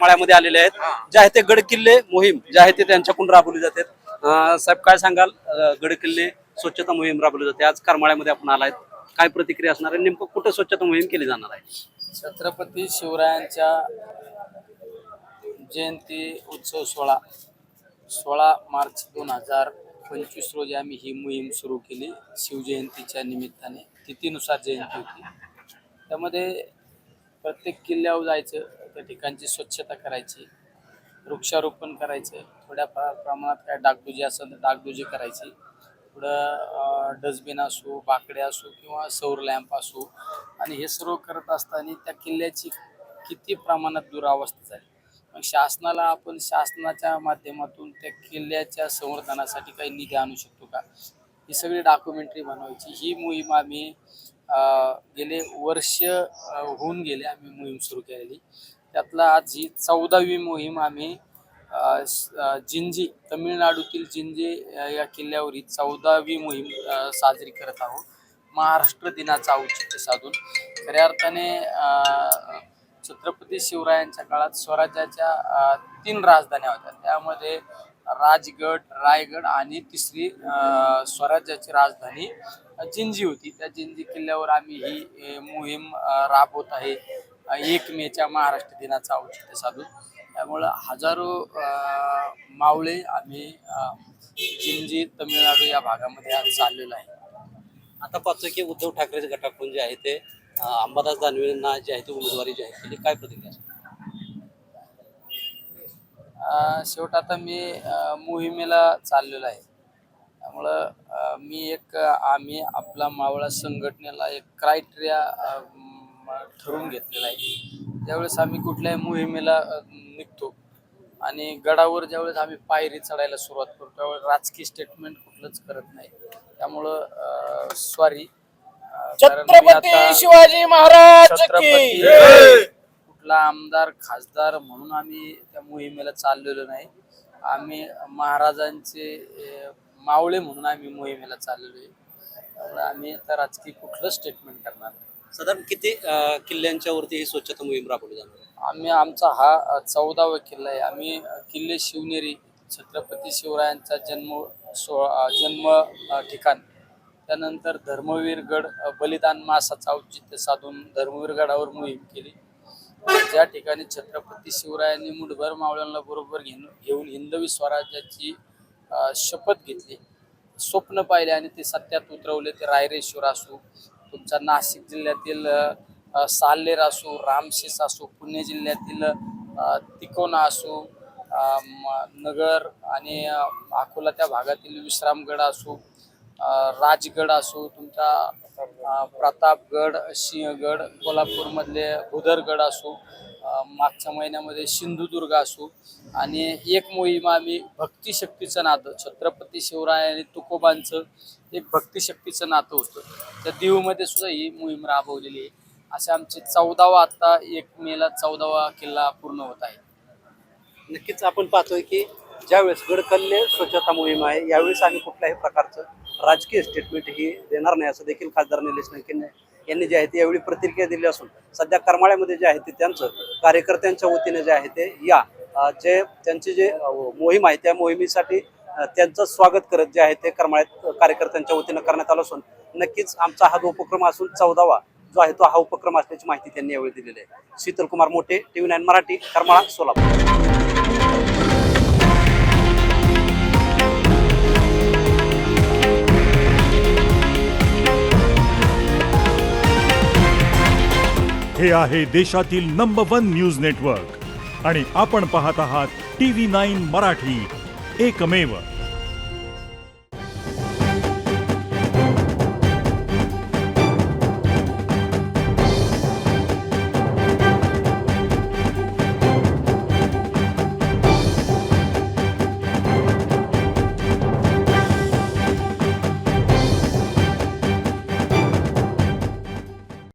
माळ्यामध्ये आलेले आहेत, जे आहे ते गड किल्ले मोहीम जे आहे ते त्यांच्याकडून राबवली जाते। साहेब काय सांगाल, गड किल्ले स्वच्छता मोहीम राबवली जाते, आज करमाळ्यामध्ये आपण आलाय, काय प्रतिक्रिया असणार आहे, नेमकं कुठे स्वच्छता मोहीम केली जाणार आहे? छत्रपती शिवरायांच्या जयंती उत्सव 16 मार्च 2025 रोजी आम्ही ही मोहीम सुरू केली। शिवजयंतीच्या निमित्ताने तिथीनुसार जयंती होती, त्यामध्ये प्रत्येक किल्ल्यावर जायचं, त्या ठिकाणची स्वच्छता करायची, वृक्षारोपण करायचं, थोड्या प्रमाणात काय डागडुजी असेल तर डागडुजी करायची, पुढं डस्टबिन असो, बाकडे असो किंवा सौर लॅम्प असो, आणि हे सर्व करत असताना त्या किल्ल्याची किती प्रमाणात दुरावस्था झाली, मग शासनाला आपण शासनाच्या माध्यमातून त्या किल्ल्याच्या संवर्धनासाठी काही निधी आणू शकतो का, ही सगळी डॉक्युमेंटरी बनवायची। ही मोहीम आम्ही गेले वर्ष होऊन गेले आम्ही मोहीम सुरू केलेली, त्यातला आज ही 14वी मोहीम आम्ही जिंजी, तमिळनाडूतील जिंजी या किल्ल्यावर ही 14वी मोहीम साजरी करत आहोत, महाराष्ट्र दिनाचं औचित्य साधून। खऱ्या अर्थाने छत्रपती शिवरायांच्या काळात स्वराज्याच्या 3 राजधान्या होत्या, त्यामध्ये राजगड, रायगड आणि तिसरी स्वराज्याची राजधानी जिंजी होती। त्या जिंजी किल्ल्यावर आम्ही ही मोहीम राबवत आहे 1 मेच्या महाराष्ट्र दिनाचं औचित्य साधून। त्यामुळं हजारो मावळे आम्ही जिंजी, तमिळनाडू या भागामध्ये आज चाललेलो आहे। आता पाहतोय की उद्धव ठाकरे गटाकडून जे आहे ते अंबादास दानवेंना जे आहे ते उमेदवारी जाहीर केली, काय प्रतिक्रिया? शेवट आता मी मोहिमेला चाललेलो आहे, त्यामुळं आम्ही आपला मावळा संघटनेला एक क्रायटेरिया ठरवून घेतलेला आहे। ज्यावेळेस आम्ही कुठल्याही मोहिमेला निघतो आणि गडावर ज्यावेळेस आम्ही पायरी चढायला सुरुवात करतो त्यावेळेस राजकीय स्टेटमेंट कुठलंच करत नाही, त्यामुळं सॉरी, छत्रपती शिवाजी महाराज की जय। कुठला आमदार खासदार म्हणून आम्ही त्या मोहिमेला चाललेलो नाही, आम्ही महाराजांचे मावळे म्हणून आम्ही मोहिमेला चाललेलो आहे, त्यामुळे आम्ही आता राजकीय कुठलं स्टेटमेंट करणार नाही। साधारण किती किल्ल्यांच्या वरती ही स्वच्छता मोहीम राबवली जाणार? आमचा हा 14वा किल्ला आहे। आम्ही किल्ले शिवनेरी, छत्रपती शिवरायांचा जन्म ठिकाण, त्यानंतर धर्मवीर गड, बलिदान मासाचं औचित्य साधून धर्मवीर गडावर मोहीम केली, ज्या ठिकाणी छत्रपती शिवरायांनी मुठभर मावळ्यांना बरोबर घेऊन हिंदवी स्वराज्याची शपथ घेतली, स्वप्न पाहिले आणि ते सत्यात उतरवले। ते रायरेश्वर असो, तुमचा नाशिक जिल्ह्यातील साल्हेर असो, रामशेष असो, पुणे जिल्ह्यातील तिकोना असो, नगर आणि अकोला त्या भागातील विश्रामगड असो, राजगड असो, तुमचा प्रतापगड, सिंहगड, कोल्हापूरमधले भुदरगड असो, मागच्या महिन्यामध्ये सिंधुदुर्ग असो, आणि एक मोहीम आम्ही भक्तिशक्तीचं नातं, छत्रपती शिवराय आणि तुकोबांचं एक भक्तिशक्तीचं नातं होतं, त्या दीवमध्ये सुद्धा ही मोहीम राबवलेली आहे। असे आमचे 14वा, आता 1 मेला 14वा किल्ला पूर्ण होत आहे। नक्कीच आपण पाहतोय की ज्यावेळेस गड किल्ले स्वच्छता मोहीम आहे, यावेळेस आम्ही कुठल्याही प्रकारचं राजकीय स्टेटमेंट ही देणार नाही, असं देखील खासदार निलेश लंके यांनी जे आहे ते यावेळी प्रतिक्रिया दिली असून, सध्या करमाळ्यामध्ये जे आहे ते त्यांचं कार्यकर्त्यांच्या वतीने जे आहे ते जे त्यांची जे मोहीम आहे त्या मोहिमेसाठी त्यांचं स्वागत करत जे आहे ते करमाळ्यात कार्यकर्त्यांच्या वतीनं करण्यात आलं असून, नक्कीच आमचा हा उपक्रम असून 14वा जो आहे तो हा उपक्रम असल्याची माहिती त्यांनी यावेळी दिलेली आहे। शीतल कुमार मोठे, TV9 मराठी, करमाळा, सोलापूर। हे आहे देशातील नंबर 1 न्यूज नेटवर्क आणि आपण पाहत आहात TV9 मराठी, एकमेव।